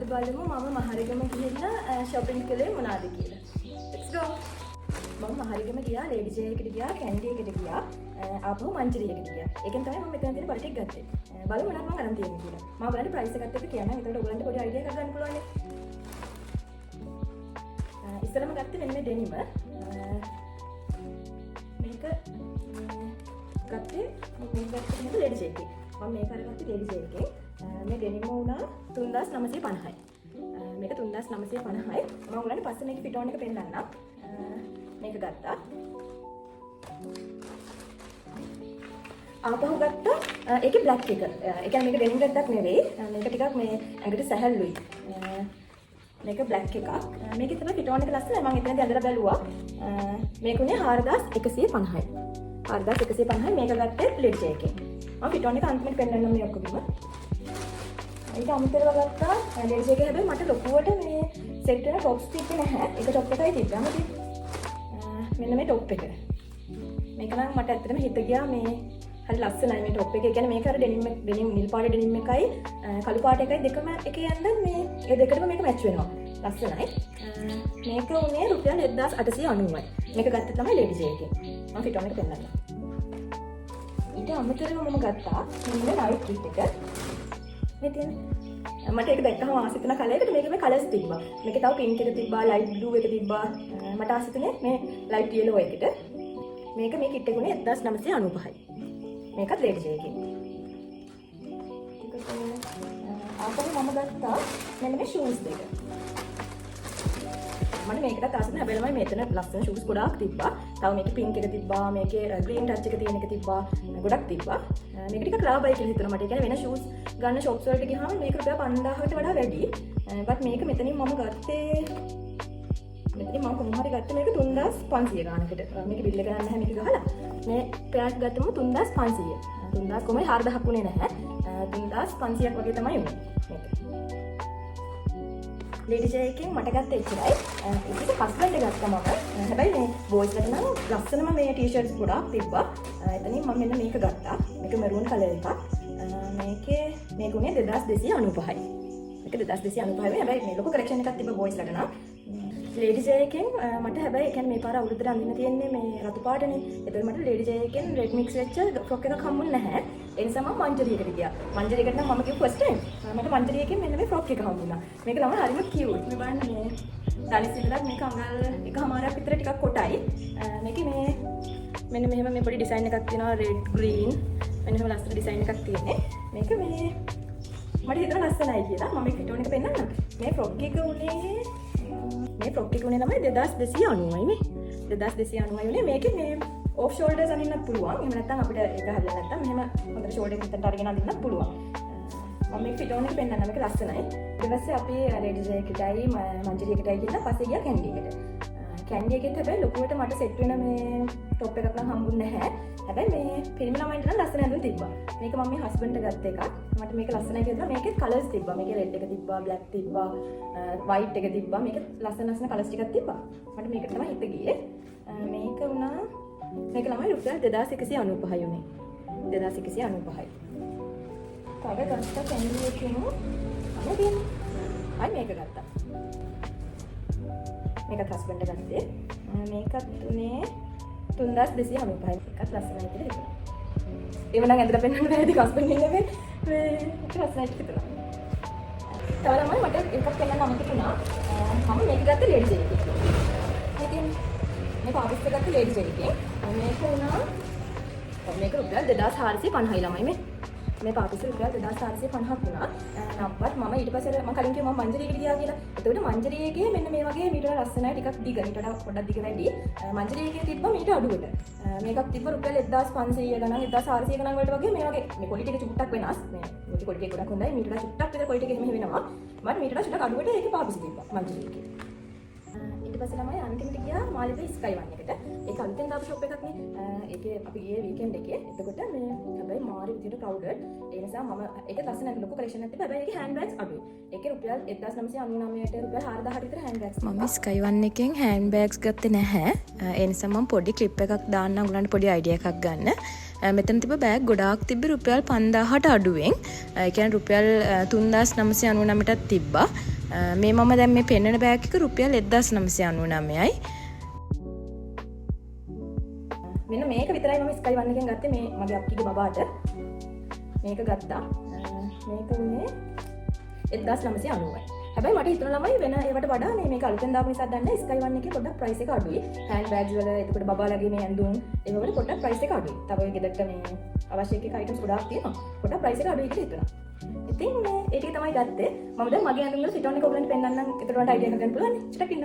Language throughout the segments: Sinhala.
බලමු මම මහරිගම ගිහිල්ලා shopping කළේ මොනවද කියලා. Let's go. මම මහරිගම ගියා, ලේඩි ජේ එකට ගියා, කැන්ඩි එකට ගියා, ආපහු මංජරි එකට ගියා. ඒකෙන් තමයි මම මෙතන තියෙන පරි ටික ගත්තේ. බලමු මොනවද මම අරන් තියෙන්නේ කියලා. මම බලන්නේ ප්‍රයිස් එකත් එක්ක කියන්න. එතකොට ඔයගලන්ට පොඩි අයිඩියා එකක් ගන්න පුළුවන් නේ. ඉස්සෙල්ලාම ගත්තේ මෙන්න මේ ඩෙනිම. මේක ගත්තේ ලේඩි ජේ එකේ. මම මේක අරගත්තේ ලේඩි ජේ එකේ. මේ ඩෙනිම වුණා 3950යි. මේක 3950යි. මම ඔයගලන්ට පස්සේ මේක ෆිට් ඔන් එක පෙන්නන්නම්. මේක ගත්තා. ආපහු ගත්තා. ඒකේ බ්ලැක් එක. ඒ කියන්නේ මේක ඩෙනිම් ගත්තක් නෙවෙයි. මේක ටිකක් මේ ඇඟට සැහැල්ලුයි. මේක බ්ලැක් එකක්. මේකේ තමයි ෆිට් ඔන් එක ලස්සනයි. මම එතනදී අඳලා බැලුවා. මේකුනේ 4150යි. 4150යි මේක ගත්තේ ලෙඩ් එකේ. මම ෆිට් ඔන් එක අන්තිමට පෙන්නන්නම් මේ ඔක්කොම. ඊට අමතරව ගත්තා ලේඩි එකේ හැබැයි මට ලොකුවට මේ සෙට් වෙන টොප්ස් තිබ්බේ නැහැ. එක টොප් එකයි තිබ්බා. මෙන්න මේ টොප් එක. මේක නම් මට ඇත්තටම හිත ගියා මේ හරි ලස්සනයි මේ টොප් එක. ඒ කියන්නේ මේක අර ඩෙනිම් නිල් පාට ඩෙනිම් එකයි කළු පාට එකයි දෙකම එකේ යන්න මේ ඒ දෙකටම මේක මැච් වෙනවා. ලස්සනයි. මේක උනේ රුපියල් 1890යි. මේක ගත්තේ තමයි ලේඩි එකේ. මම ෆිට් ඔන් එක පෙන්නන්නම්. ඊට අමතරව මම ගත්තා මෙන්න නයිට් කිට් එක. මේ තියෙන මට ඒක දැක්කම ආස හිතෙන කලයකට මේකේ මේ කලර්ස් තිබ්බා. මේකේ තව පින්ක් එක තිබ්බා, ලයිට් බ්ලූ එක තිබ්බා. මට ආස හිතුනේ මේ ලයිට් යෙලෝ එකට. මේක මේ කිට් එකේ 1995යි. මේකත් ලේඩි එකේ. ආපහු මම ගත්තා මෙන්න මේ ෂූස් දෙක. මට මේකටත් ආස නැහැ. හැබැයි මෙතන ලස්සන ෂූස් ගොඩාක් තිබ්බා. තව මේකේ පින්ක් එක තිබ්බා, මේකේ ග්‍රීන් ටච් එක තියෙන එක තිබ්බා. ගොඩක් තිබ්බා. මේක ටිකක් ලාභයි කියලා හිතනවා මට. ඒ කියන්නේ වෙන ෂූස් ගන්න shops වලට ගියාම මේක රුපියල් 5000කට වඩා වැඩි. but මේක මෙතනින් මම ගත්තේ මෙතනින් මම කොහොම හරි ගත්තේ මේක 3500 ගානකට. මේක බිල් එක ගන්න නැහැ මේක ගහලා. මේ පැයක් ගත්තම 3500. 3000 කොහොමයි 4000ක් උනේ නැහැ. 3500ක් වගේ තමයි උනේ මේක. ලේඩි එකෙන් මට ගත්ත එච්චරයි. ඒක හස්බන්ඩ් ගත්තා මම. හැබැයි මේ බෝයිස් කට නම් ලස්සනම මේ ටී-ෂර්ට්ස් ගොඩාක් තිබ්බා. එතනින් මම මෙන්න මේක ගත්තා. මේක මරූන් කලර් එකක්. මේක උනේ 2295යි. මේක 2295යි. හැබැයි මේ ලොකු කලෙක්ෂන් එකක් තිබ්බ බෝයිස් කට නම්. ලේඩි එකෙන් මට හැබැයි ඒ කියන්නේ මේ පාර අවුරුද්දට අඳින්න තියෙන්නේ මේ රතු පාටනේ. ඒතකොට මට ලේඩි එකෙන් රෙඩ් මික්ස් වෙච්ච ෆ්‍රොක් එකක් හම්බුනේ නැහැ. ඒ නිසා මම මංජරි එකට ගියා. මංජරි එකට නම් මම කිව්ව ෆස්ට් ටයිම්. මට මංජරි එකෙන් මෙන්න මේ ෆ්‍රොක් එක හම්බුණා. මේක ළමයි හරිම කියුට්. මේ බලන්න මේ දනිස් විතරක් මේක අඟල් එකමාරක් විතර ටිකක් කොටයි. මේකේ මේ මෙන්න මෙහෙම මේ පොඩි ඩිසයින් එකක් තියෙනවා රෙඩ් ග්‍රීන්. මෙන්න මෙහෙම ලස්සන ඩිසයින් එකක් තියෙන්නේ. මේක මේ මට හිතන ලස්සනයි කියලා මම ෆිට් ඔන් එක පෙන්නන්නම්. මේ ෆ්‍රොක් එක උනේ මේ ෆ්‍රොක් එක උනේ තමයි 2290යි නේ. 2290යි උනේ. මේකේ මේ ඔෆ් ෂෝල්ඩර්ස් අනින්නත් පුළුවන්. එහෙම නැත්නම් අපිට ඒක හරියන්නේ නැත්නම් මෙහෙම හොඳට ෂෝල්ඩර් එක මෙතනට අරගෙන අනින්නත් පුළුවන්. මම මේ ෆිට් ඔන් එක පෙන්නන්නම්. මේක ලස්සනයි. ඊට පස්සේ අපි ලේඩි එකටයි මංජරි එකටයි ගිහලා පස්සේ ගියා කැන්ඩි එකට. කැන්ඩි එකෙත් හැබැයි ලොකුවට මට සෙට් වෙන මේ টොප් එකක් නම් හම්බුන්නේ නැහැ. හැබැයි මේ පිරිමි ළමයින්ට නම් ලස්සන ඇඳුම් තිබ්බා. මේක මම මේ හස්බන්ඩ්ට ගත්ත එකක්. මට මේක ලස්සනයි කියලා මේකෙත් කලර්ස් තිබ්බා. මේකේ රෙඩ් එක තිබ්බා, බ්ලැක් තිබ්බා, වයිට් එක තිබ්බා. මේකෙත් ලස්සන කලර්ස් ටිකක් තිබ්බා. මට මේකට තමයි හිත ගියේ. මේක වුණා මේක ළමයි රුපියල් 2195යි උනේ. 2195යි. තව ගත්ත කැන්ඩි එකේම අනේ දෙන්නේ. අය මේක ගත්තා. මේකත් හස්බන්ඩ් ගත්තේ. මේකත් උනේ 3295යි. එකත් ලස්සනයි කියලා හිතුණා. ඒව නම් ඇඳලා පෙන්නන්න බැරිද හස්බන්ඩ් ඉන්නේ මේ ලස්සනයි කියලා. තව ළමයි මට එකක් පෙන්නන්න අමතකුණා. මම මේක ගත්ත ලේඩි එකේ. මේක පාවිච්චි කරගත්ත ලේඩි එකේ. මේක උනා මේක රුපියල් 2450යි ළමයි මේ පාපිස් රුපියල් 2450ක් වුණා. නම්වත් මම ඊට පස්සේ මම කලින් කිව්වා මම මංජරි එකට ගියා කියලා. එතකොට මංජරි එකේ මෙන්න මේ වගේ මීට වඩා ලස්සනයි ටිකක් දිග. මීට වඩා පොඩ්ඩක් දිග වැඩි. මංජරි එකේ තිබ්බ මීට අඩුවට. මේකක් තිබ්බ රුපියල් 1500 ගණන් 1400 ගණන් වලට වගේ මේ වගේ මේ ක්වොලිටි එක චුට්ටක් වෙනස්. මේ ක්වොලිටි එක ගොඩක් හොඳයි. මීට වඩා චුට්ටක් විතර ක්වොලිටි එක එහෙම වෙනවා. මට මීට වඩා චුට්ටක් අඩුවට ඒකේ පාපිස් තිබ්බා මංජරි එකේ. ඊට ඊට පස්සේ ළමයි අන්තිමට ගියා මාළිගය ස්කයි වන් එකට. ඒක අලුතෙන් දාපු ෂොප් එකක් නේ. ඒකේ අපි ගියේ වීකෙන්ඩ් එකේ. එතකොට මේ හැබැයි මාරි විදියට crowded. ඒ නිසා මම ඒකේ ලස්සන ලොකු collection එකක් තිබ්බා. හැබැයි ඒකේ hand bags අඩුයි. ඒකේ රුපියල් 1999ට රුපියල් 4000ට විතර hand bags. මම ස්කයි වන් එකෙන් hand bags ගත්තේ නැහැ. ඒ නිසා මම පොඩි clip එකක් දාන්න උගලන්ට පොඩි idea එකක් ගන්න. මෙතන තිබ්බ බෑග් ගොඩාක් තිබ්බ රුපියල් 5000ට අඩුවෙන්. ඒ කියන්නේ රුපියල් 3999ටත් තිබ්බා. මේ මම දැන් මේ පෙන්නන බෑග් එක රුපියල් 1999යි. මෙන්න මේක විතරයි මම ස්කයි වන් එකෙන් ගත්තේ මේ මගේ අප්පිගේ බබාට. මේක ගත්තා. මේක උනේ 1990යි. හැබැයි මට හිතුණා ළමයි වෙන ඒවට වඩා මේක අලුතෙන් දාපු නිසා දන්නේ ස්කයි වන් එකේ පොඩ්ඩක් ප්‍රයිස් එක අඩුයි. හෑන්ඩ් බෑග්ස් වල එතකොට බබාලගේ මේ ඇඳුම් ඒ වල පොඩ්ඩක් ප්‍රයිස් එක අඩුයි. තව ඔය ගෙදරට මේ අවශ්‍ය එක අයිටම්ස් ගොඩාක් තියෙනවා. පොඩ්ඩක් ප්‍රයිස් එක අඩුයි කියලා හිතුණා. ඉතින් මේ ඒක තමයි ගත්තේ. මම දැන් මගේ ඇඳුම් වල ෆිට් ඔන් එක ඔයගලන්ට පෙන්නන්නම්. ඒකට වඩා අයිඩියා එකක් ගන්න පුළුවන් නේ. චටක් ඉන්න.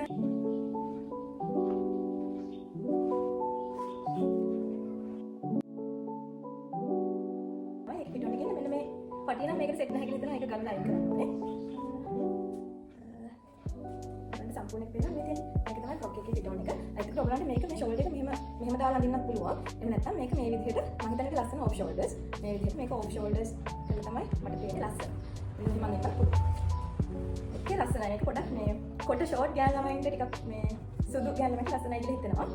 මම ෆිට් ඔන් එකේ මෙන්න මේ පටිය නම් මේකට සෙට් නැහැ කියලා හිතනවා. ඒක ගන්න ලයික් කරනවා නේ. සම්පූර්ණ පේනවා මේ තියෙන මේක තමයි ෆ්‍රොක් එකේ ෆිට් ඔන් එක. ඒකට ඔයගලන්ට මේක මේ ෂෝල්ඩර් එක මෙහෙම දාලා අඳින්නත් පුළුවන්. එහෙම නැත්නම් මේක මේ විදිහට මම හිතන්නේ ලස්සන ඔෆ් ෂෝල්ඩර්ස්. මේ විදිහට මේක ඔෆ් ෂෝල්ඩර්ස් කියලා තමයි මට පේන්නේ ලස්සන. මෙන්න මම එකක් පුළුවන්. ඒකේ ලස්සනයි. මේක පොඩක් මේ කොට ෂෝට් ගෑල් ළමයින්ට ටිකක් මේ සුදු ගෑල් ළමයින්ට ලස්සනයි කියලා හිතෙනවා.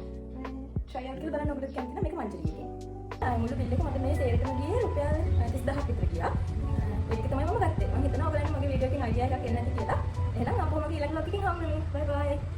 try out කරලා බලන්න ඔයගොල්ලෝ කැමති නම් මේක මංජලියකින්. මුළු බිල් එක මට මේ සේල් එකම ගියේ රුපියල් 30000ක් විතර ගියා. ඒක තමයි මම ගත්තේ. මම හිතනවා ඔයගලන්ට මගේ වීඩියෝ එකකින් අයිඩියා එකක් එන්න ඇති කියලා. එහෙනම් අපෝ මගේ ඊළඟ vlog එකකින් හම්බ වෙමු. bye bye.